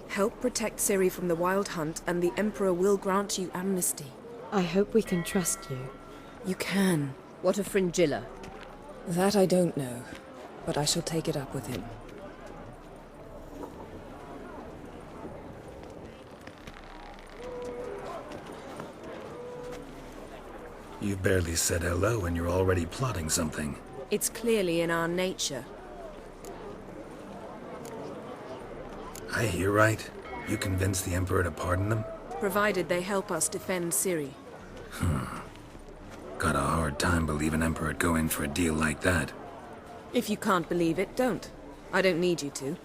Help protect Ciri from the Wild Hunt, and the Emperor will grant you amnesty. I hope we can trust you. You can. What of Fringilla? That I don't know, but I shall take it up with him. You've barely said hello and you're already plotting something. It's clearly in our nature. I hear right. You convinced the Emperor to pardon them? Provided they help us defend Ciri. Got a hard time believing Emperor'd go in for a deal like that. If you can't believe it, don't. I don't need you to.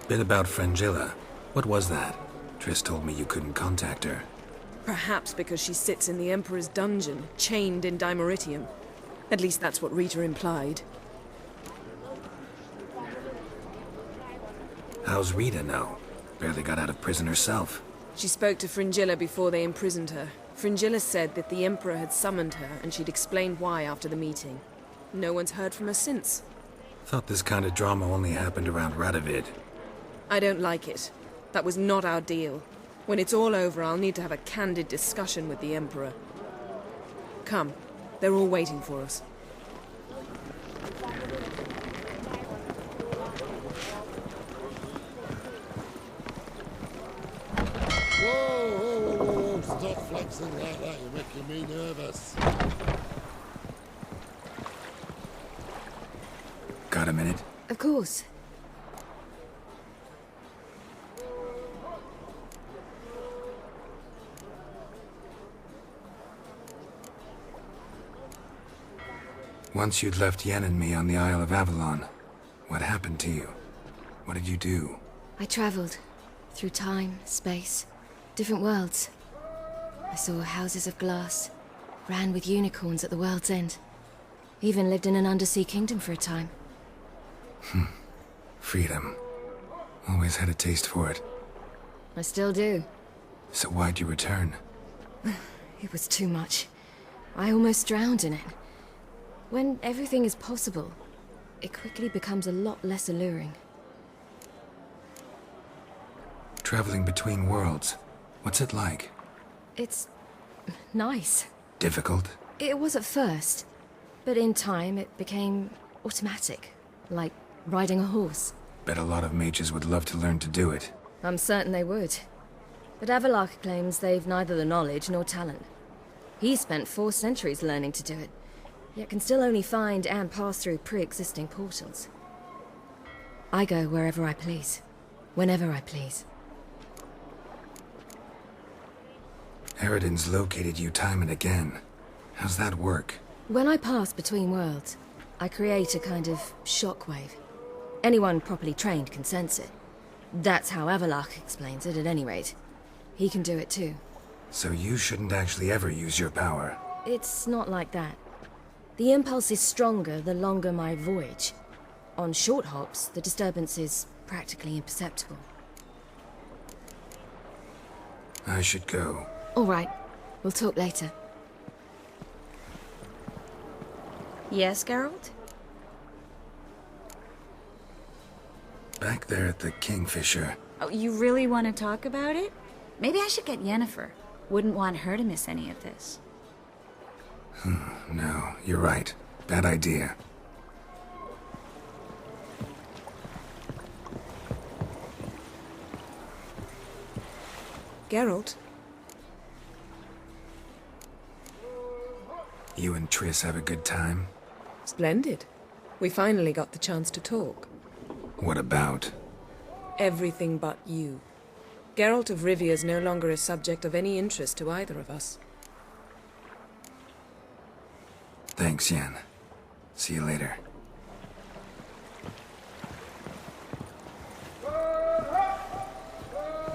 Bit about Fringilla. What was that? Triss told me you couldn't contact her. Perhaps because she sits in the Emperor's dungeon, chained in Dimeritium. At least that's what Rita implied. How's Rita now? Barely got out of prison herself. She spoke to Fringilla before they imprisoned her. Fringilla said that the Emperor had summoned her, and she'd explained why after the meeting. No one's heard from her since. Thought this kind of drama only happened around Radovid. I don't like it. That was not our deal. When it's all over, I'll need to have a candid discussion with the Emperor. Come. They're all waiting for us. Whoa, stop flexing like that, you're making me nervous. Got a minute? Of course. Once you'd left Yen and me on the Isle of Avalon, what happened to you? What did you do? I traveled through time, space, different worlds. I saw houses of glass, ran with unicorns at the world's end. Even lived in an undersea kingdom for a time. Freedom. Always had a taste for it. I still do. So why'd you return? It was too much. I almost drowned in it. When everything is possible, it quickly becomes a lot less alluring. Traveling between worlds. What's it like? It's nice. Difficult? It was at first, but in time it became automatic, like riding a horse. Bet a lot of mages would love to learn to do it. I'm certain they would. But Avallac'h claims they've neither the knowledge nor talent. He spent 4 centuries learning to do it, yet can still only find and pass through pre-existing portals. I go wherever I please, whenever I please. Eridan's located you time and again. How's that work? When I pass between worlds, I create a kind of shockwave. Anyone properly trained can sense it. That's how Avallac'h explains it, at any rate. He can do it too. So you shouldn't actually ever use your power. It's not like that. The impulse is stronger the longer my voyage. On short hops, the disturbance is practically imperceptible. I should go. All right. We'll talk later. Yes, Geralt? Back there at the Kingfisher. Oh, you really want to talk about it? Maybe I should get Yennefer. Wouldn't want her to miss any of this. No, you're right. Bad idea. Geralt? You and Triss have a good time? Splendid. We finally got the chance to talk. What about? Everything but you. Geralt of Rivia is no longer a subject of any interest to either of us. Thanks, Yen. See you later.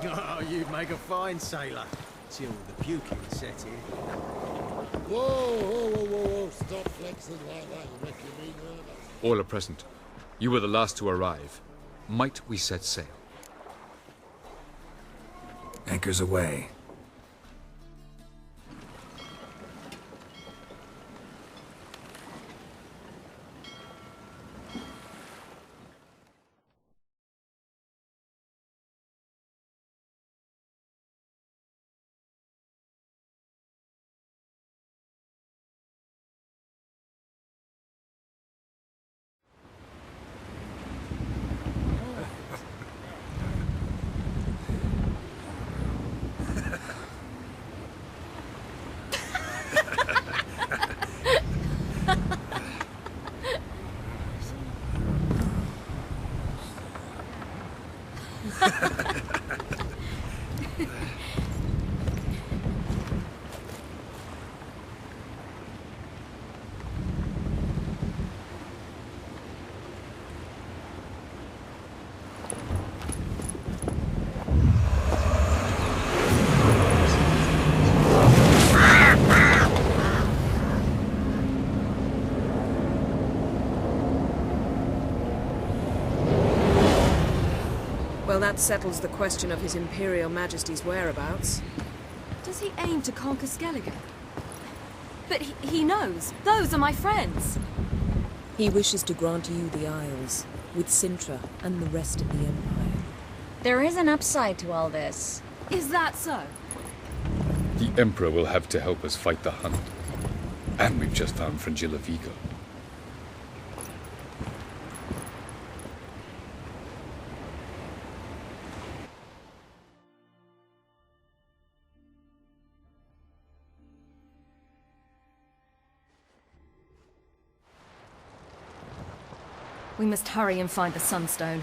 Oh, you'd make a fine sailor. Till the puking set in. Whoa, stop flexing like that, you're making me nervous. All are present. You were the last to arrive. Might we set sail? Anchors away. Well, that settles the question of His Imperial Majesty's whereabouts. Does he aim to conquer Skellige? But he knows. Those are my friends. He wishes to grant you the Isles, with Sintra and the rest of the Empire. There is an upside to all this. Is that so? The Emperor will have to help us fight the Hunt. And we've just found Fringilla Vigo. We must hurry and find the Sunstone.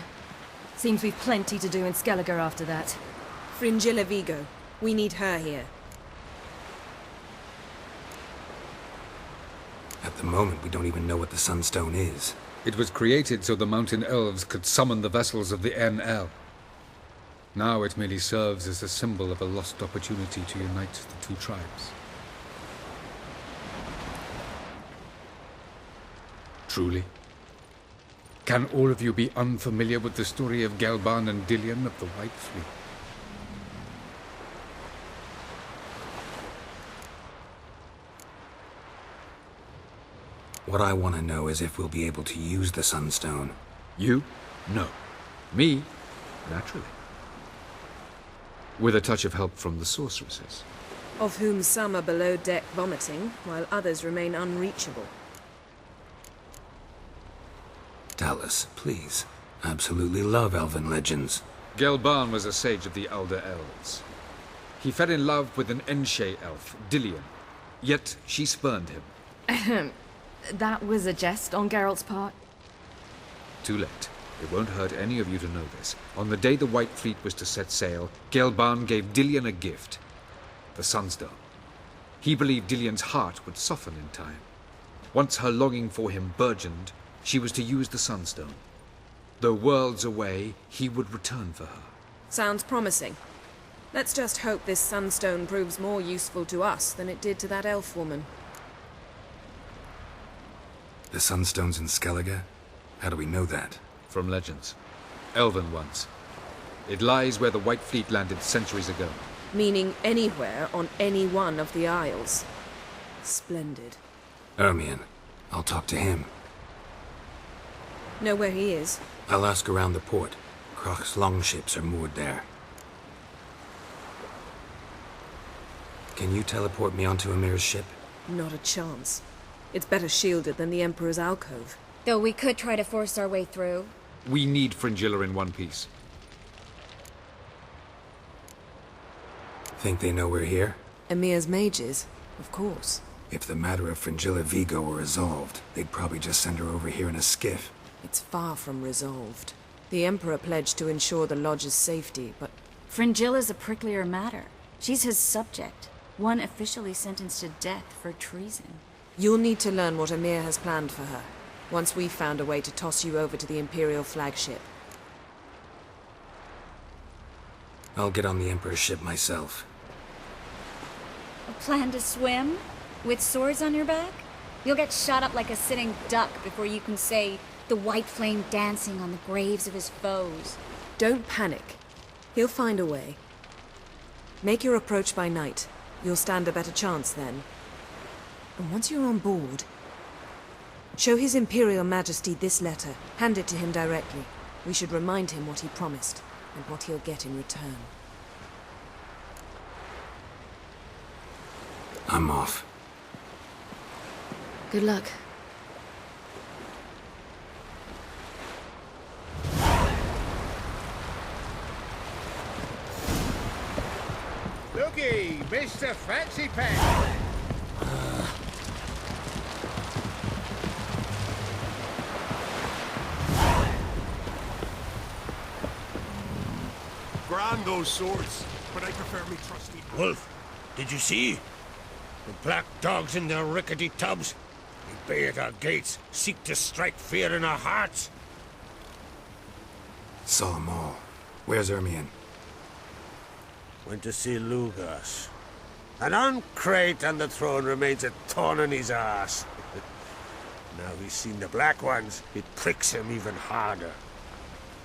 Seems we've plenty to do in Skellige after that. Fringilla Vigo. We need her here. At the moment, we don't even know what the Sunstone is. It was created so the Mountain Elves could summon the vessels of the NL. Now it merely serves as a symbol of a lost opportunity to unite the two tribes. Truly? Can all of you be unfamiliar with the story of Gelban and Dillion of the White Fleet? What I want to know is if we'll be able to use the Sunstone. You? No. Me? Naturally. With a touch of help from the sorceresses. Of whom some are below deck vomiting, while others remain unreachable. Dallas, please. Absolutely love elven legends. Gelban was a sage of the Elder Elves. He fell in love with an Enshe elf, Dillion. Yet she spurned him. That was a jest on Geralt's part. Too late. It won't hurt any of you to know this. On the day the White Fleet was to set sail, Gelban gave Dillion a gift. The Sunstone. He believed Dillion's heart would soften in time. Once her longing for him burgeoned, she was to use the Sunstone. Though worlds away, he would return for her. Sounds promising. Let's just hope this Sunstone proves more useful to us than it did to that elf woman. The Sunstone's in Skellige? How do we know that? From legends. Elven ones. It lies where the White Fleet landed centuries ago. Meaning anywhere on any one of the Isles. Splendid. Ermion. I'll talk to him. Know where he is? I'll ask around the port. Croc's longships are moored there. Can you teleport me onto Amir's ship? Not a chance. It's better shielded than the Emperor's alcove. Though we could try to force our way through. We need Fringilla in one piece. Think they know we're here? Emir's mages, of course. If the matter of Fringilla Vigo were resolved, they'd probably just send her over here in a skiff. It's far from resolved. The Emperor pledged to ensure the Lodge's safety, but Fringilla's a pricklier matter. She's his subject. One officially sentenced to death for treason. you'll need to learn what Emir has planned for her, once we've found a way to toss you over to the Imperial flagship. I'll get on the Emperor's ship myself. A plan to swim? With swords on your back? You'll get shot up like a sitting duck before you can say the white flame dancing on the graves of his foes. Don't panic. He'll find a way. Make your approach by night. You'll stand a better chance then. And once you're on board, show His Imperial Majesty this letter. Hand it to him directly. We should remind him what he promised, and what he'll get in return. I'm off. Good luck. Looky, Mr. Fancy Pants. brand those swords, but I prefer me trusty. Wolf, did you see? The black dogs in their rickety tubs. They bay at our gates, seek to strike fear in our hearts. Saw 'em all. Where's Ermion? Went to see Lugas. An uncrate on the throne remains a thorn in his ass. Now he's seen the Black Ones, it pricks him even harder.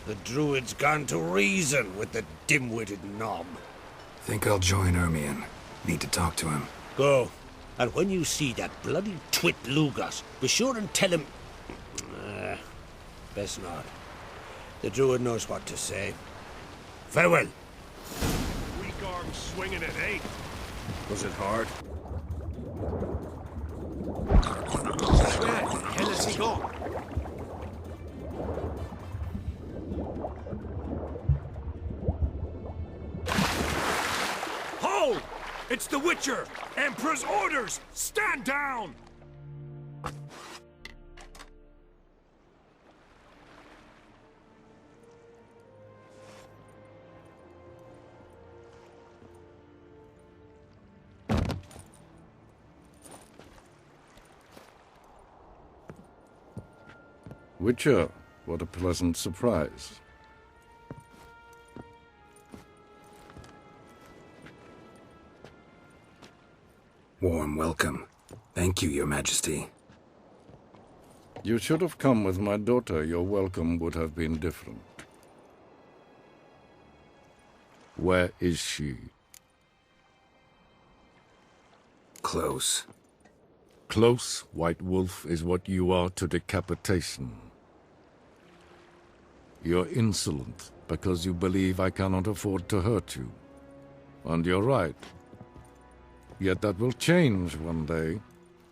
The Druid's gone to reason with the dim-witted knob. Think I'll join Ermion. Need to talk to him. Go. And when you see that bloody twit Lugas, be sure and tell him... best not. The Druid knows what to say. Farewell. Weak arms swinging at 8. Was it hard? Where the hell has he gone? Hold! It's the Witcher! Emperor's orders! Stand down! Witcher, what a pleasant surprise. Warm welcome. Thank you, Your Majesty. You should have come with my daughter. Your welcome would have been different. Where is she? Close. Close, White Wolf, is what you are to decapitation. You're insolent because you believe I cannot afford to hurt you. And you're right. Yet that will change one day,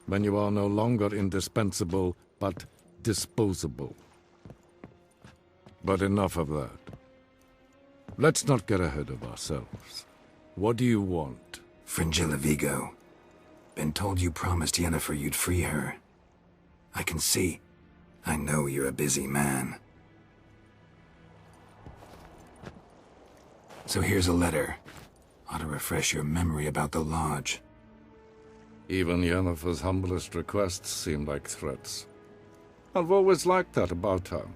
when you are no longer indispensable, but disposable. But enough of that. Let's not get ahead of ourselves. What do you want? Fringilla Vigo. Been told you promised Yennefer you'd free her. I can see. I know you're a busy man. So here's a letter. Ought to refresh your memory about the Lodge. Even Yennefer's humblest requests seem like threats. I've always liked that about her.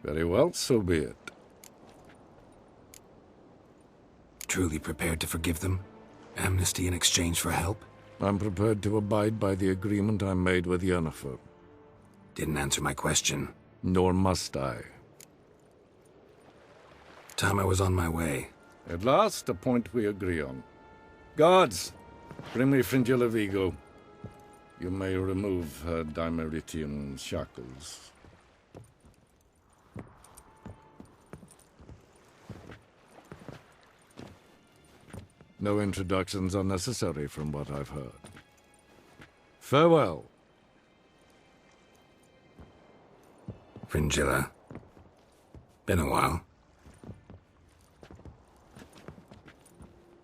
Very well, so be it. Truly prepared to forgive them? Amnesty in exchange for help? I'm prepared to abide by the agreement I made with Yennefer. Didn't answer my question. Nor must I. Time I was on my way. At last, a point we agree on. Guards, bring me Fringilla Vigo. You may remove her Dimeritian shackles. No introductions are necessary from what I've heard. Farewell. Fringilla. Been a while.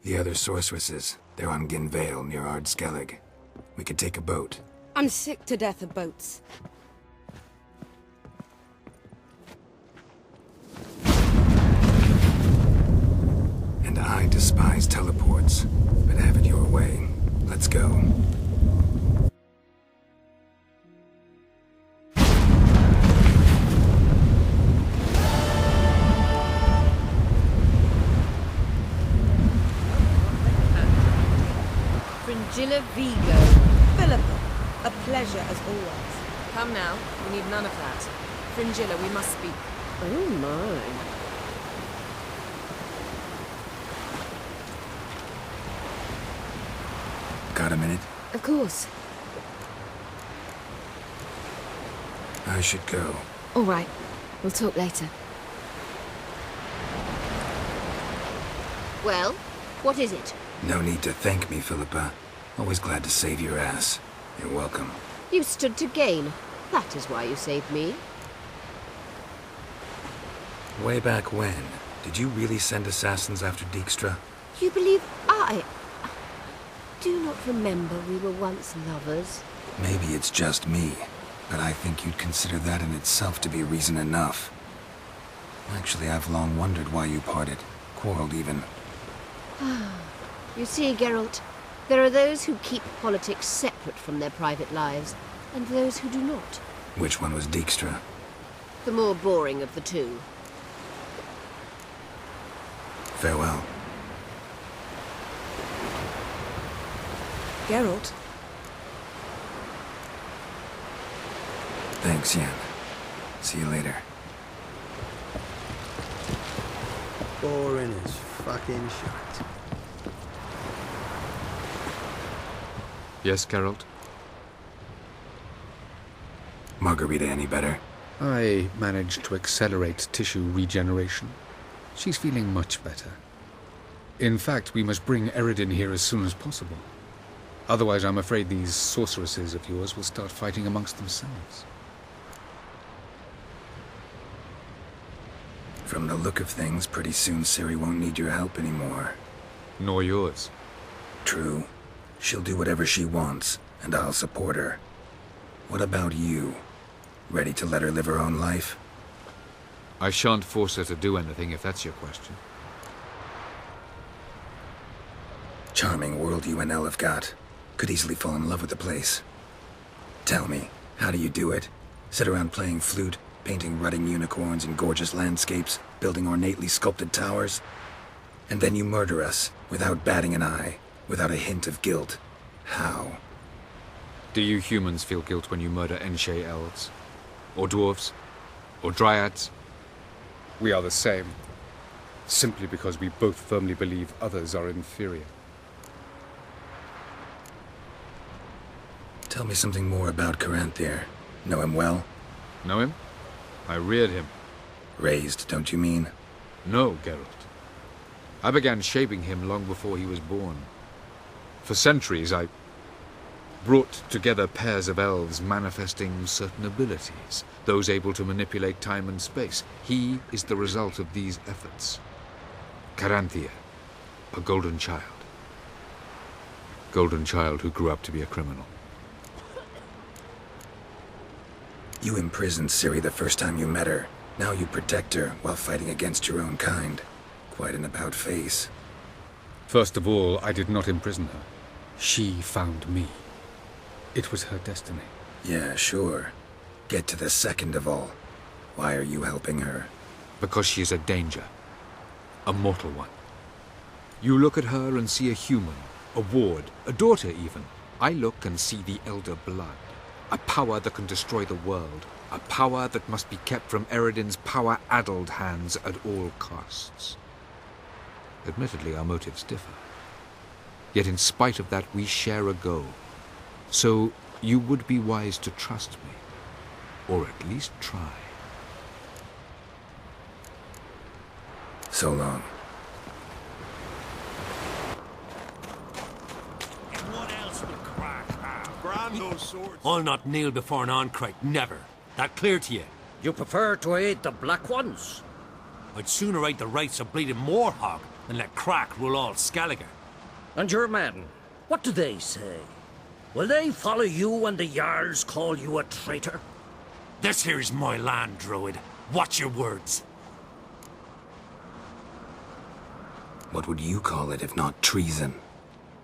The other sorceresses, they're on Ginvale near Ard-Skellig. We could take a boat. I'm sick to death of boats. And I despise teleports, but have it your way. Let's go. Fringilla Vigo. Philippa, a pleasure as always. Come now, we need none of that. Fringilla, we must speak. Oh my. Got a minute? Of course. I should go. All right. We'll talk later. Well, what is it? No need to thank me, Philippa. Always glad to save your ass. You're welcome. You stood to gain. That is why you saved me. Way back when, did you really send assassins after Dijkstra? You believe I... Do not remember we were once lovers. Maybe it's just me, but I think you'd consider that in itself to be reason enough. Actually, I've long wondered why you parted. quarreled even. You see, Geralt, there are those who keep politics separate from their private lives, and those who do not. Which one was Dijkstra? The more boring of the two. Farewell. Geralt, Thanks, Yen. See you later. Boring as fucking shite. Yes, Geralt? Margarita any better? I managed to accelerate tissue regeneration. She's feeling much better. In fact, we must bring Eredin here as soon as possible. Otherwise, I'm afraid these sorceresses of yours will start fighting amongst themselves. From the look of things, pretty soon Ciri won't need your help anymore. Nor yours. True. She'll do whatever she wants, and I'll support her. What about you? Ready to let her live her own life? I shan't force her to do anything, if that's your question. Charming world you and Elle have got. Could easily fall in love with the place. Tell me, how do you do it? Sit around playing flute, painting rutting unicorns and gorgeous landscapes, building ornately sculpted towers? And then you murder us, without batting an eye, without a hint of guilt. How? Do you humans feel guilt when you murder Enshe elves? Or dwarves? Or dryads? We are the same. Simply because we both firmly believe others are inferior. Tell me something more about Caranthir. Know him well? Know him? I reared him. Raised, don't you mean? No, Geralt. I began shaping him long before he was born. For centuries, I brought together pairs of elves manifesting certain abilities, those able to manipulate time and space. He is the result of these efforts. Caranthir, a golden child. Golden child who grew up to be a criminal. You imprisoned Ciri the first time you met her. Now you protect her while fighting against your own kind. Quite an about-face. First of all, I did not imprison her. She found me. It was her destiny. Yeah, sure. Get to the second of all. Why are you helping her? Because she is a danger. A mortal one. You look at her and see a human, a ward, a daughter even. I look and see the Elder Blood. A power that can destroy the world. A power that must be kept from Eredin's power-addled hands at all costs. Admittedly, our motives differ. Yet in spite of that, we share a goal. So you would be wise to trust me. Or at least try. So long. And what else would Crack have? Brando's swords. I'll not kneel before an Oncrite, never. That clear to you? You prefer to aid the Black Ones? I'd sooner aid the rights of bleeding Morhog than let Crack rule all Skellige. And your men, what do they say? Will they follow you when the Jarls call you a traitor? This here's my land, Druid. Watch your words. What would you call it if not treason?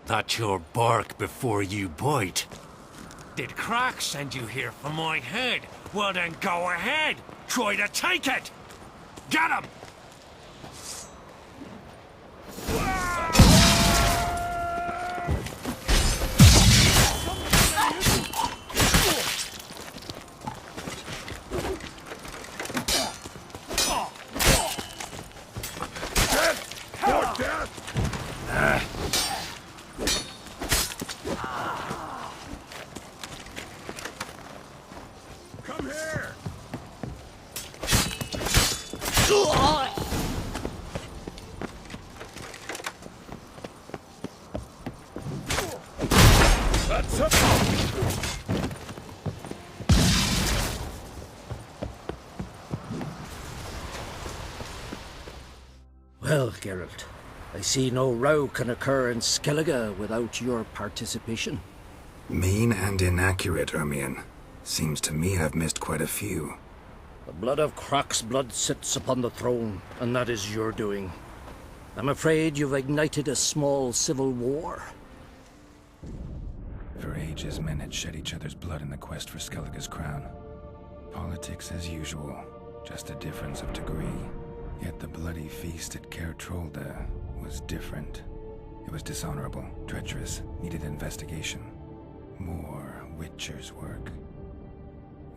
That's your bark before you bite. Did Crack send you here for my head? Well then go ahead. Try to take it. Get him! Come here! That's up! Well, Geralt, I see no row can occur in Skellige without your participation. Mean and inaccurate, Ermion. Seems to me I've missed quite a few. The blood of Crach's blood sits upon the throne, and that is your doing. I'm afraid you've ignited a small civil war. For ages, men had shed each other's blood in the quest for Skellige's crown. Politics as usual, just a difference of degree. Yet the bloody feast at Caer Trolda was different. It was dishonorable, treacherous, needed investigation. More Witcher's work.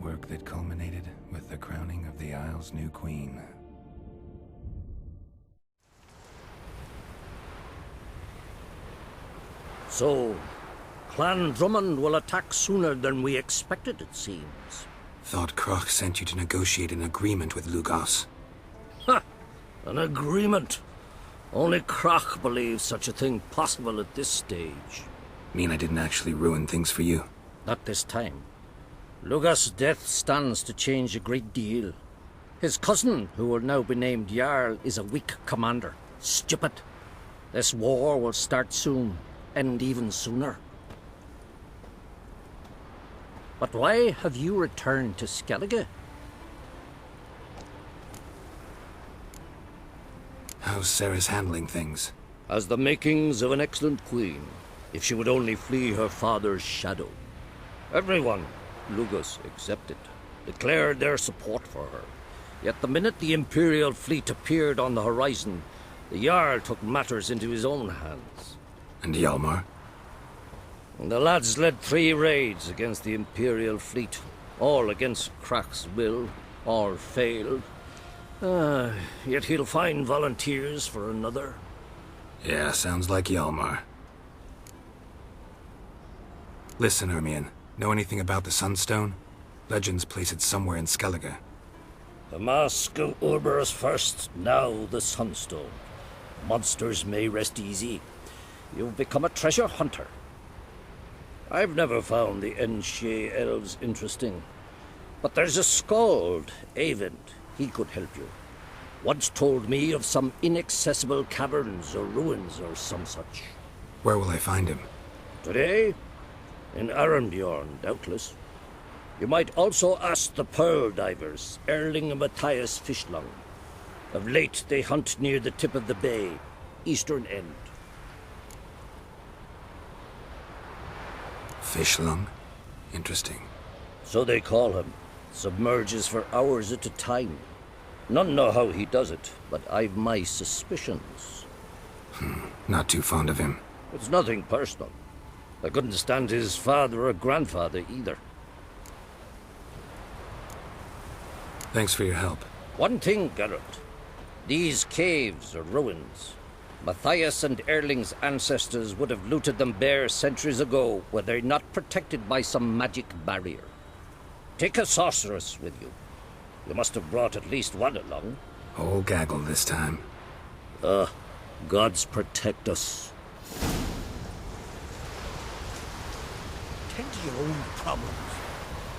Work that culminated with the crowning of the Isle's new queen. So, Clan Drummond will attack sooner than we expected, it seems. Thought Kroch sent you to negotiate an agreement with Lugos. Ha! An agreement. Only Kroch believes such a thing possible at this stage. Mean I didn't actually ruin things for you? Not this time. Lugos' death stands to change a great deal. His cousin, who will now be named Jarl, is a weak commander. Stupid. This war will start soon, end even sooner. But why have you returned to Skellige? How's Sarah's handling things? Has the makings of an excellent queen, if she would only flee her father's shadow. Everyone, Lugos excepted, declared their support for her. Yet the minute the Imperial fleet appeared on the horizon, the Jarl took matters into his own hands. And Hjalmar? And the lads led 3 raids against the Imperial fleet, all against Kroch's will, all failed. Yet he'll find volunteers for another. Yeah, sounds like Hjalmar. Listen, Ermion, know anything about the Sunstone? Legends place it somewhere in Skellige. The Mask of Urberus first, now the Sunstone. Monsters may rest easy. You've become a treasure hunter. I've never found the Enshe elves interesting. But there's a skald, Eyvind. He could help you. Once told me of some inaccessible caverns or ruins or some such. Where will I find him? Today? In Arenbjorn, doubtless. You might also ask the Pearl Divers, Erling and Matthias Fishlung. Of late, they hunt near the tip of the bay, eastern end. Fishlung? Interesting. So they call him. Submerges for hours at a time. None know how he does it, but I've my suspicions. Not too fond of him. It's nothing personal. I couldn't stand his father or grandfather either. Thanks for your help. One thing, Geralt. These caves are ruins. Matthias and Erling's ancestors would have looted them bare centuries ago were they not protected by some magic barrier. Take a sorceress with you. You must have brought at least one along. Whole gaggle this time. Gods protect us. Tend to your own problems.